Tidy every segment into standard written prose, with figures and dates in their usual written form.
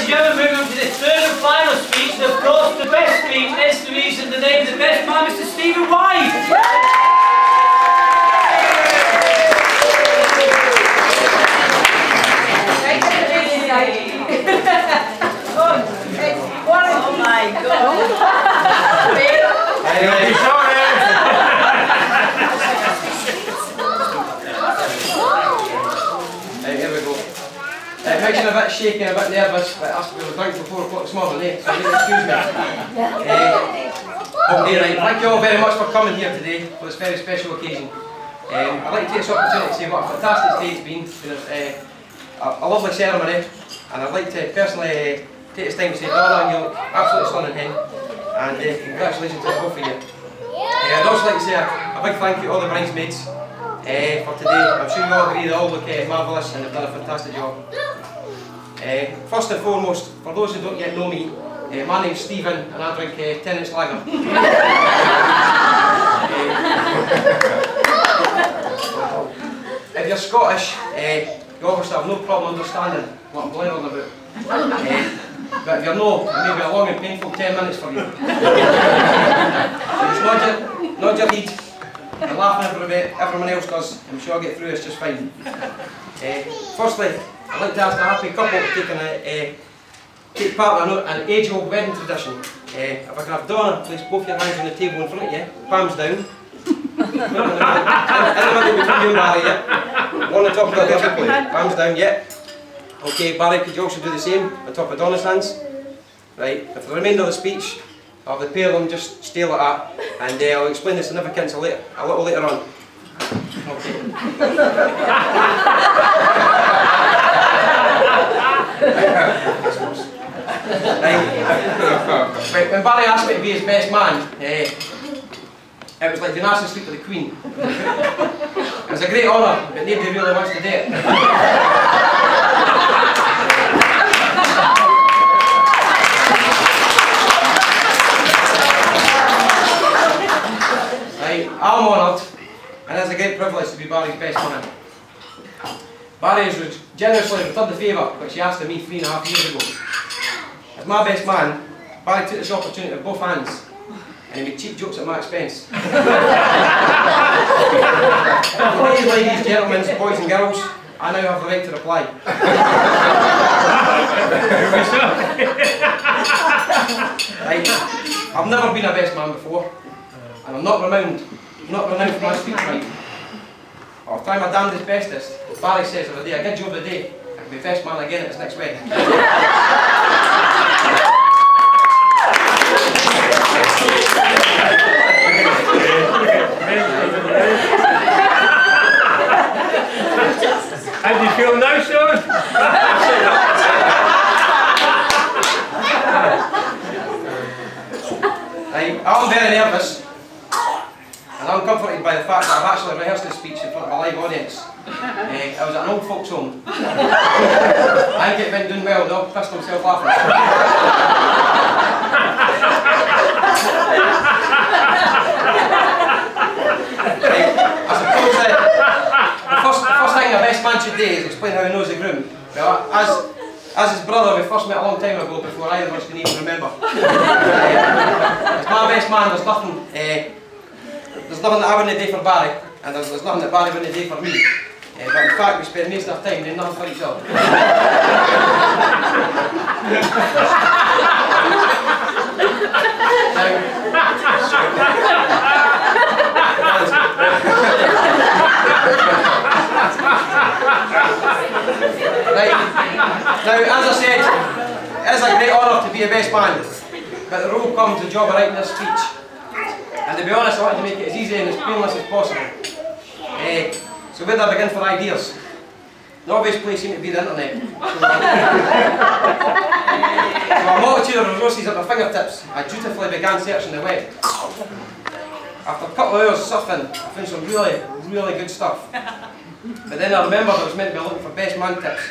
and gentlemen, moving on to the third and final speech, and of course the best speech is the reason the name of the best man, Mr. Stephen White. Oh my God! Anyway, sorry. Here we go. It makes me a bit shaky and a bit nervous, but I was drunk till 4 o'clock this morning, so you excuse me. Okay, right. Thank you all very much for coming here today for this very special occasion. I'd like to take this opportunity to say what a fantastic day it's been. It's been a lovely ceremony, and I'd like to personally take this time to say, Donna, you look absolutely stunning, hen, and congratulations to both of you. I'd also like to say a big thank you to all the bridesmaids for today. I'm sure you all agree they all look marvellous and they've done a fantastic job. First and foremost, for those who don't yet know me, my name's Stephen and I drink 10-inch lager. If you're Scottish, you obviously have no problem understanding what I'm blathering about. But if you're not, it may be a long and painful 10 minutes for you. So just nod your head and laugh at everyone else does. I'm sure I'll get through this just fine. Firstly, I'd like to ask a happy couple to take part in an age-old wedding tradition. If I can have Donna place both your hands on the table in front of you, palms down. Everybody between you and Barry, yeah? One on top of the other, palms down, yeah. Okay, Barry, could you also do the same on top of Donna's hands? Right, for the remainder of the speech, I'll have the pair of them just stay like that, and I'll explain the significance a little later on. Okay. Right, when Barry asked me to be his best man, it was like being asked to sleep with the Queen. It was a great honour, but nobody really wants to do it. Right, I'm honoured, and it's a great privilege to be Barry's best man. Barry has generously returned the favour which he asked of me 3.5 years ago. As my best man, Barry took this opportunity with both hands, and he made cheap jokes at my expense. Please, ladies, gentlemen, boys and girls, I now have the right to reply. Right, I've never been a best man before, and I'm not renowned for my speech right. I'll try my damnedest bestest. Barry says if I do a good job of the day, I can be best man again at his next wedding. How do you feel now, Sean? I'm very nervous, and I'm comforted by the fact that I've actually rehearsed this speech in front of a live audience. I was at an old folks' home. I think it went doing well, they all pissed themselves laughing. I suppose the first thing a best man should do is explain how he knows the groom. Well, as his brother, we first met a long time ago before either of us can even remember. As my best man, there's nothing that I wouldn't do for Barry, and there's nothing that Barry wouldn't do for me. But in fact, we spend most of our time doing nothing for each other. Now, as I said, it is a great honour to be a best man, but the role comes the job of writing this speech. And to be honest, I wanted to make it as easy and as painless as possible. So where do I begin for ideas? The obvious place seemed to be the internet. So a multitude of resources at my fingertips, I dutifully began searching the web. After a couple of hours surfing, I found some really, really good stuff. But then I remembered I was meant to be looking for best man tips.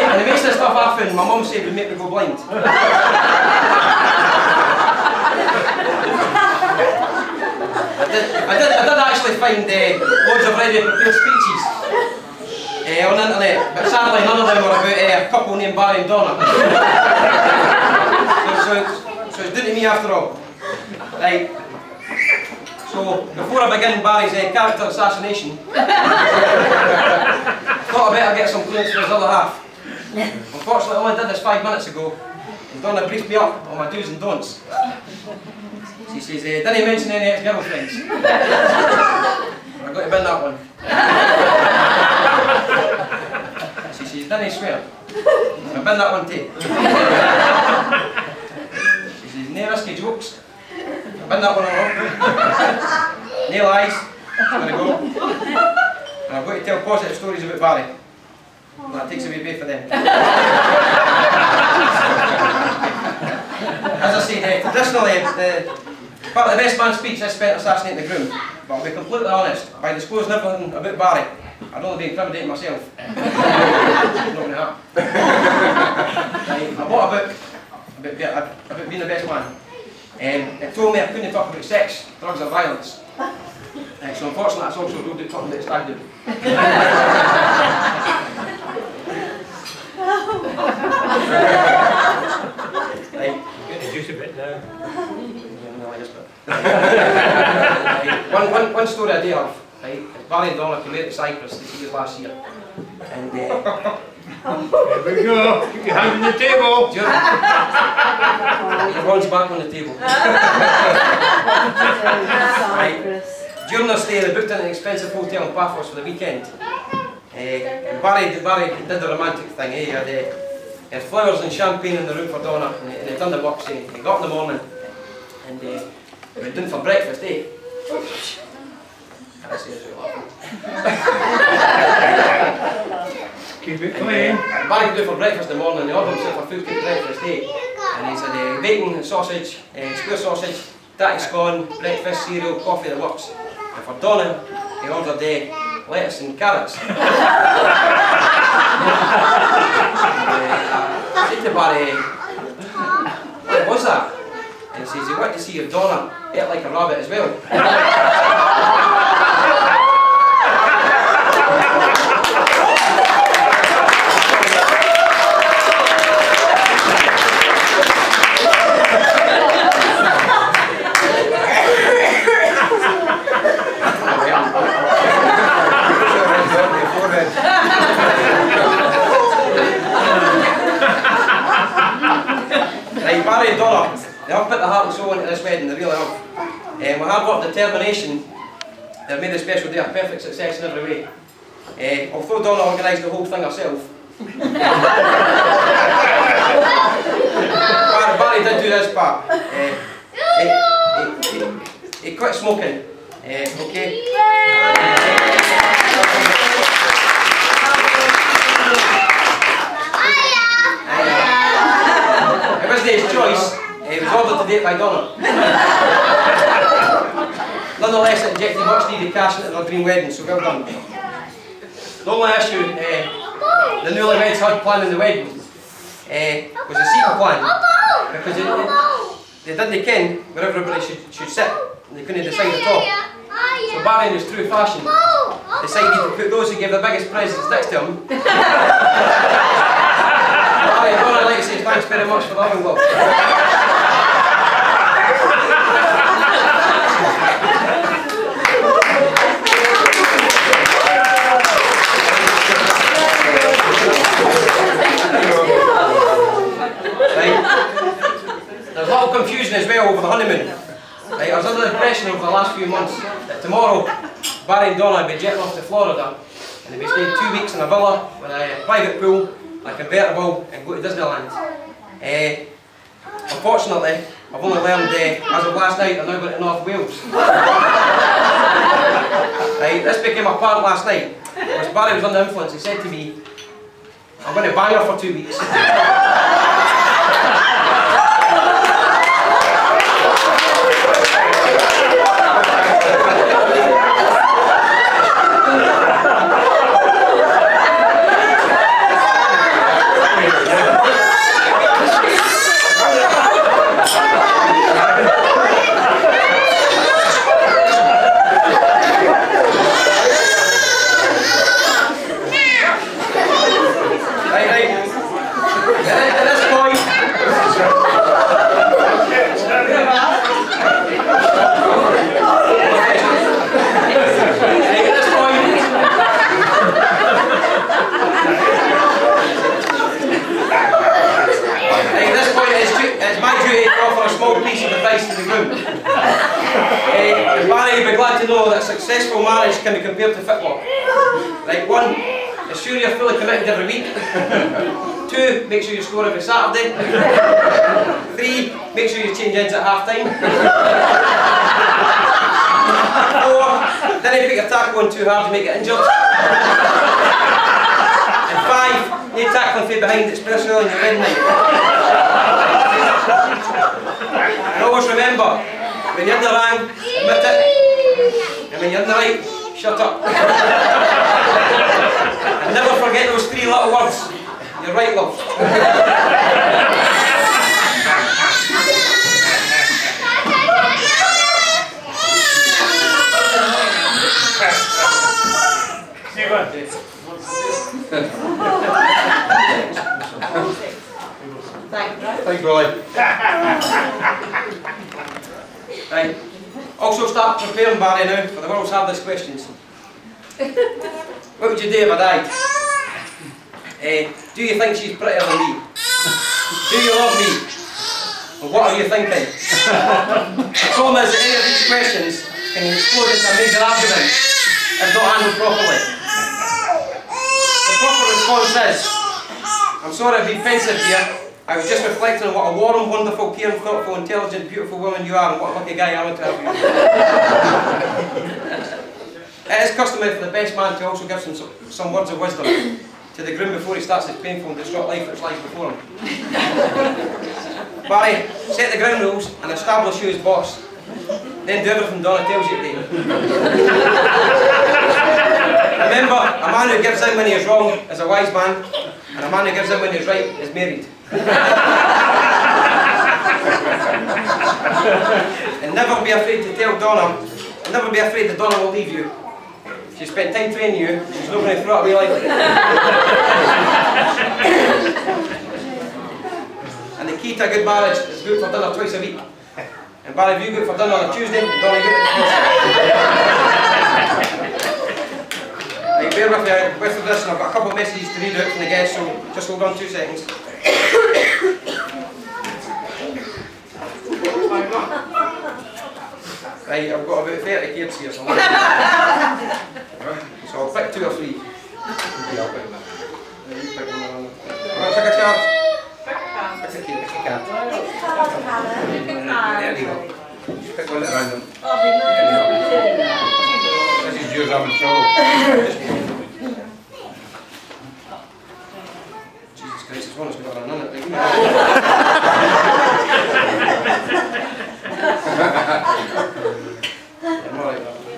And the most of the stuff I found, my mum said would make me go blind. I did actually find loads of ready prepared speeches. on the internet, but sadly none of them were about a couple named Barry and Donna. so it's due to me after all. Right. So before I begin Barry's character assassination, thought I better get some clothes for his other half. Unfortunately, I only did this 5 minutes ago, and Donna briefed me up on my do's and don'ts. She says, didn't mention any ex-girlfriends. I've got to bin that one. She says, didn't swear. I've bin that one too. She says, no risky jokes. I've bin that one along. No lies. I'm going to go. And I've got to tell positive stories about Barry. And that takes away both for them. As I said, traditionally, part of the best man speech is spent assassinating the groom. But I'll be completely honest, by disclosing everything about Barry, I'd only be incriminating myself. Not going to happen. I bought a book about being the best man. It told me I couldn't talk about sex, drugs or violence. So unfortunately that's also ruled out talking about stag do. Juice a bit now. One story I do have, right? Barry and Donna came out to Cyprus to see us last year. And Here we go. Keep your hand on the table. Your one's back on the table. Right. During their stay, they booked in an expensive hotel in Paphos for the weekend. Barry did the romantic thing. He had flowers and champagne in the room for Donna, and he done the work. He got in the morning, and he went down for breakfast. Keep it clean. Barry went down for breakfast in the morning, and he ordered himself a full cake breakfast. And he said bacon and sausage, square sausage, tatty scone, breakfast, cereal, coffee, the works. And for Donna, he ordered lettuce and carrots. I said to Barry, what was that? And he says, he wanted to see if Donna ate like a rabbit as well. Right, Barry and Donna, they have put the heart and soul into this wedding, they really have. With hard work and determination, they've made this special day a perfect success in every way. Although Donna organised the whole thing herself, Barry did do this part. He quit smoking. Okay. It wasn't his choice. He was ordered to date by Donna. Nonetheless, it injected much needed cash into their dream wedding, so well done. The only issue the newlyweds had planning the wedding was a seating plan, because they didn't ken where everybody should sit, and they couldn't decide at all. So Barry, in his true fashion, decided to put those who gave the biggest presents next to him. Barry and Donna, I'd like to say thanks very much for the love and love. There's a lot of confusion as well over the honeymoon. Right, I was under the impression over the last few months that tomorrow Barry and Donna will be jetting off to Florida, and they'll be staying 2 weeks in a villa with a private pool, a convertible, and go to Disneyland. Unfortunately, I've only learned as of last night I'm now going to North Wales. Right, this became apparent last night. As Barry was under influence, he said to me, I'm going to bang her for 2 weeks. can be compared to football. Right, 1, ensure you're fully committed every week. 2, make sure you score every Saturday. 3, make sure you change ends at half time. 4, then you put your tackle on too hard to make it injured. And 5, no tackling from behind, especially on your wedding night. And always remember, when you're in the wrong, admit it. And when you're in the right, shut up. And never forget those 3 little words. You're right, love. Thanks, Rolly. Right. Also start preparing, Barry, now for the world's hardest questions. What would you do if I died? Do you think she's prettier than me? Do you love me? And what are you thinking? The problem is that any of these questions can explode into a major argument if not handled properly. The proper response is, I'm sorry I've been offensive here. I was just reflecting on what a warm, wonderful, caring, thoughtful, intelligent, beautiful woman you are and what a lucky guy I am to have you. It is customary for the best man to also give some words of wisdom to the groom before he starts his painful and distraught life which lies before him. Barry, set the ground rules and establish you as boss. Then do everything Donna tells you to do. Remember, a man who gives in when he is wrong is a wise man, and a man who gives in when he is right is married. And never be afraid to tell Donna, and never be afraid that Donna will leave you. She spent time training you, she's not going to throw it away like it. And the key to a good marriage is go for dinner twice a week. And Barry, if you go for dinner on a Tuesday, and Donna, you go to right, bear with me with this, and I've got a couple of messages to read out from the guests, so just hold on 2 seconds. Right, I've got about 30 kids here, so I'll pick 2 or 3. Okay, I'll pick one. You pick one. Alright, pick a card. Pick a card. There you go. Just pick one at random. This is yours, I'm in trouble. Jesus Christ, it's one that's got a run on it.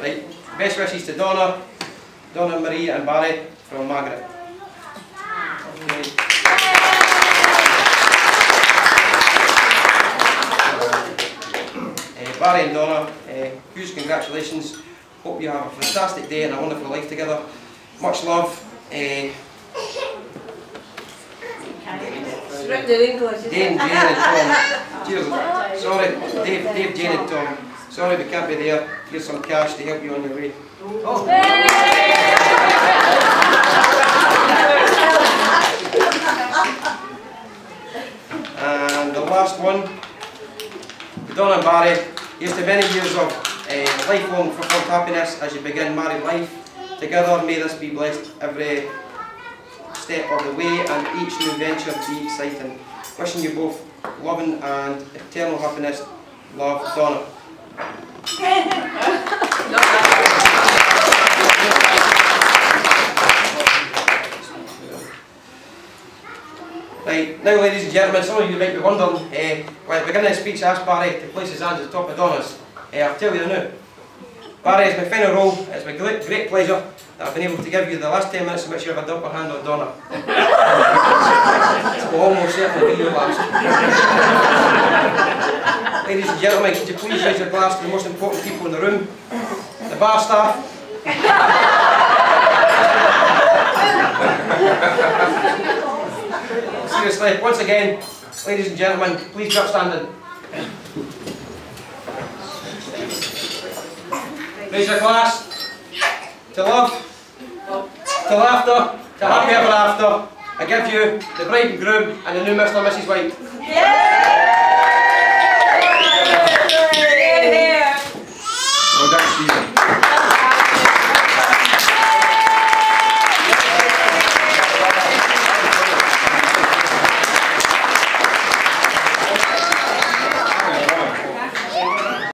Right, best wishes to Donna, Marie and Barry from Margaret. Okay. Barry and Donna, huge congratulations. Hope you have a fantastic day and a wonderful life together. Much love. Dane, Jane and Tom. Cheers. Sorry, Dave, Jane and Tom. Sorry we can't be there. Here's some cash to help you on your way. Oh. And the last one, Donna and Barry, here's to many years of lifelong fulfilled happiness as you begin married life. Together may this be blessed every step of the way and each new venture be exciting. Wishing you both loving and eternal happiness. Love, Donna. Right, now ladies and gentlemen, some of you might be wondering, when I begin this speech I asked Barry to place his hands at the top of Donna's. I'll tell you now. Barry, it's my final role. It's my great pleasure that I've been able to give you the last 10 minutes in which you have a upper hand on Donna. It will almost certainly be your last. Ladies and gentlemen, could you please raise your glass to the most important people in the room? The bar staff. Seriously, once again, ladies and gentlemen, please be upstanding. Raise your glass to love, to laughter, to happy ever after. I give you the bride and groom and the new Mr. and Mrs. White. Yeah!